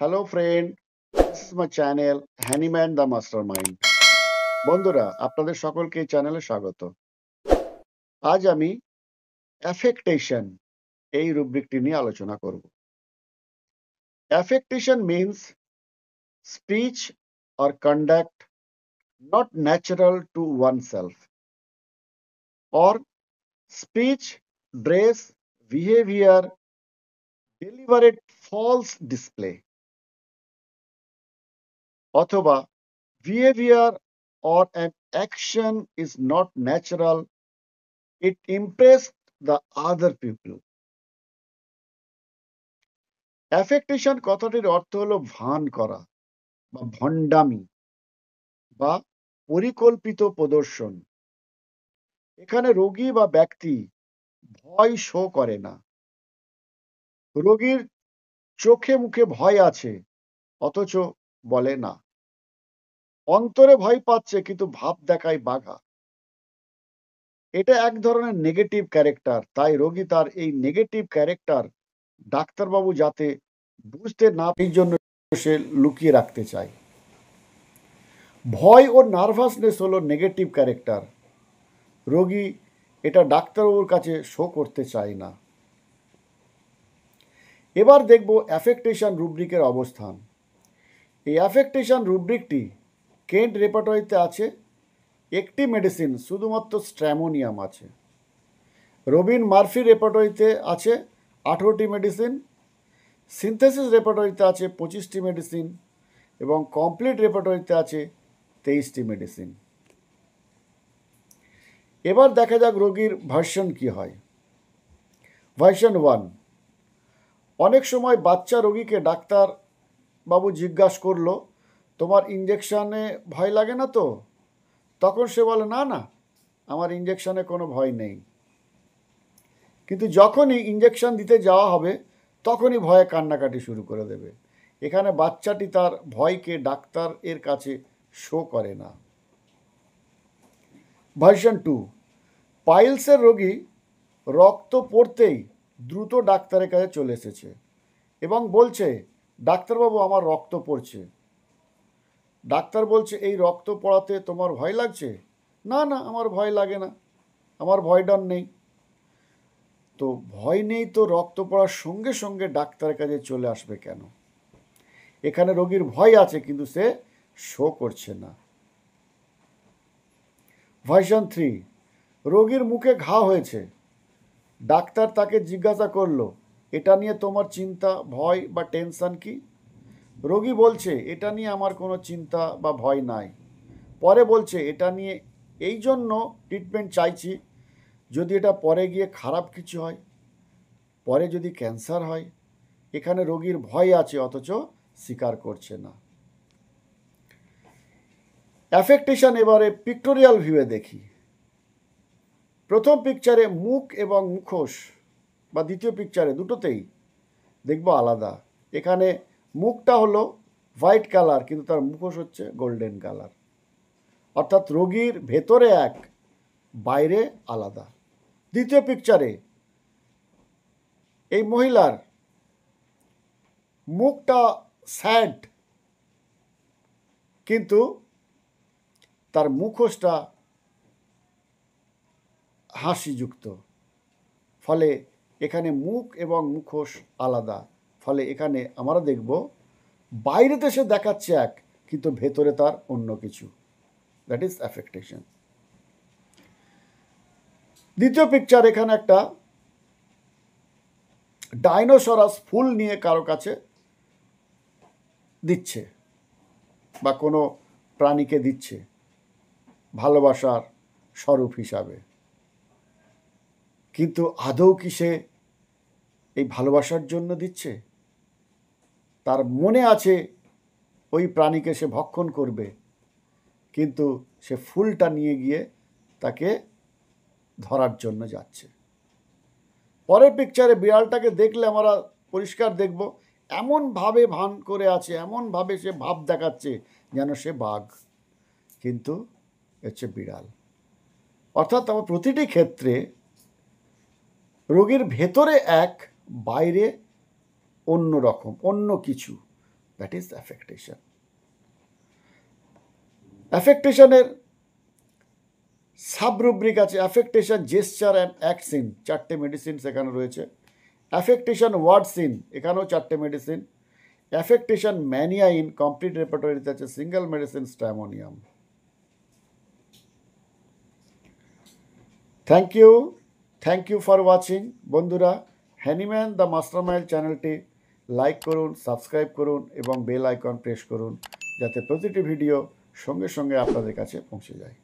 Hello friend, this is my channel Hahnemann the mastermind. বন্ধুরা, আপনাদের সকলকে এই চ্যানেলে স্বাগত। আজ আমি অ্যাফেক্টেশন এই রুব্রিকটি নিয়ে আলোচনা করব। Affectation means speech or conduct not natural to oneself, or speech, dress, behavior, deliberate false display, অথবা behavior or an action is not natural, it impressed the other people. অ্যাফেক্টেশন কথাটির অর্থ হলো ভান করা বা ভণ্ডামি বা পরিকল্পিত প্রদর্শন। এখানে রোগী বা ব্যক্তি ভয় শো করে না। রোগীর চোখে মুখে ভয় আছে অথচ বলে না। অন্তরে ভয় পাচ্ছে কিন্তু ভাব দেখায় বাঘা। এটা এক ধরনের নেগেটিভ ক্যারেক্টার। তাই রোগী তার এই নেগেটিভ ক্যারেক্টার ডাক্তারবাবু যাতে বুঝতে না এই জন্য সে লুকিয়ে রাখতে চায়। ভয় ও নার্ভাসনেস হলো নেগেটিভ ক্যারেক্টার। রোগী এটা ডাক্তারবাবুর কাছে শো করতে চায় না। এবার দেখব অ্যাফেক্টেশন রুব্রিকের অবস্থান। এই অ্যাফেক্টেশন রুব্রিকটি কেন্ট রেপার্টরিতে আছে একটি মেডিসিন, শুধুমাত্র স্ট্র্যামোনিয়াম আছে। রবিন মার্ফি রেপার্টরিতে আছে 18টি মেডিসিন। সিনথেসিস রেপার্টরিতে আছে 25টি মেডিসিন এবং কমপ্লিট রেপার্টরিতে আছে 23টি মেডিসিন। এবার দেখা যাক রোগীর ভার্সন কি হয়। ভার্সন 1, অনেক সময় বাচ্চা রোগীকে ডাক্তার বাবু জিজ্ঞাসা করলো, তোমার ইঞ্জেকশানে ভয় লাগে না তো? তখন সে বলে, না না, আমার ইঞ্জেকশানে কোনো ভয় নেই। কিন্তু যখনই ইঞ্জেকশন দিতে যাওয়া হবে তখনই ভয়ে কান্নাকাটি শুরু করে দেবে। এখানে বাচ্চাটি তার ভয়কে ডাক্তার এর কাছে শো করে না। ভার্সন 2, পাইলসের রোগী রক্ত পড়তেই দ্রুত ডাক্তারের কাছে চলে এসেছে এবং বলছে, ডাক্তারবাবু আমার রক্ত পড়ছে। ডাক্তার বলছে, এই রক্ত পড়াতে তোমার ভয় লাগছে? না না, আমার ভয় লাগে না, আমার ভয় ডর নেই। তো ভয় নেই তো রক্ত পড়ার সঙ্গে সঙ্গে ডাক্তারের কাছে চলে আসবে কেন? এখানে রোগীর ভয় আছে কিন্তু সে শো করছে না। ভার্সন 3, রোগীর মুখে ঘা হয়েছে। ডাক্তার তাকে জিজ্ঞাসা করলো, এটা নিয়ে তোমার চিন্তা, ভয় বা টেনশন কি? রোগী বলছে, এটা নিয়ে আমার কোনো চিন্তা বা ভয় নাই। পরে বলছে, এটা নিয়ে এই জন্য ট্রিটমেন্ট চাইছি, যদি এটা পরে গিয়ে খারাপ কিছু হয়, পরে যদি ক্যান্সার হয়। এখানে রোগীর ভয় আছে অথচ স্বীকার করছে না। অ্যাফেক্টেশন এবারে পিক্টোরিয়াল ভিউয়ে দেখি। প্রথম পিকচারে মুখ এবং মুখোশ বা দ্বিতীয় পিকচারে দুটোতেই দেখব আলাদা। এখানে মুখটা হলো হোয়াইট কালার কিন্তু তার মুখোশ হচ্ছে গোল্ডেন কালার, অর্থাৎ রোগীর ভেতরে এক, বাইরে আলাদা। দ্বিতীয় পিকচারে এই মহিলার মুখটা স্যাড কিন্তু তার মুখোশটা হাসিযুক্ত। ফলে এখানে মুখ এবং মুখোশ আলাদা। ফলে এখানে আমরা দেখব বাইরেতে সে দেখাচ্ছে এক কিন্তু ভেতরে তার অন্য কিছু। That is affectation. দ্বিতীয় পিকচার, এখানে একটা ডাইনোসরাস ফুল নিয়ে কারো কাছে দিচ্ছে বা কোনো প্রাণীকে দিচ্ছে ভালোবাসার স্বরূপ হিসাবে। কিন্তু আদৌ কি সে এই ভালোবাসার জন্য দিচ্ছে? তার মনে আছে ওই প্রাণীকে সে ভক্ষণ করবে, কিন্তু সে ফুলটা নিয়ে গিয়ে তাকে ধরার জন্য যাচ্ছে। পরের পিকচারে বিড়ালটাকে দেখলে আমরা পরিষ্কার দেখব এমনভাবে ভান করে আছে, এমনভাবে সে ভাব দেখাচ্ছে যেন সে বাঘ, কিন্তু হচ্ছে বিড়াল। অর্থাৎ আমার প্রতিটি ক্ষেত্রে রোগীর ভেতরে এক, বাইরে অন্য রকম, অন্য কিছু। That is অ্যাফেক্টেশন। অ্যাফেক্টেশনের সাবরুব্রিক আছে অ্যাফেক্টেশন জেস্চার অ্যান্ড অ্যাক্টসিন, 4টে মেডিসিন সেখানে রয়েছে। অ্যাফেক্টেশন ওয়ার্ডসিন, এখানেও 4টে medicine. Affectation mania in complete রেপার্টরিতে আছে single medicine stramonium. Thank you for watching. বন্ধুরা, হ্যানিম্যান দ্য মাস্টারমাইন্ড চ্যানেলটি লাইক করুন, সাবস্ক্রাইব করুন এবং বেল আইকন প্রেস করুন, যাতে প্রতিটি ভিডিও সঙ্গে সঙ্গে আপনাদের কাছে পৌঁছে যায়।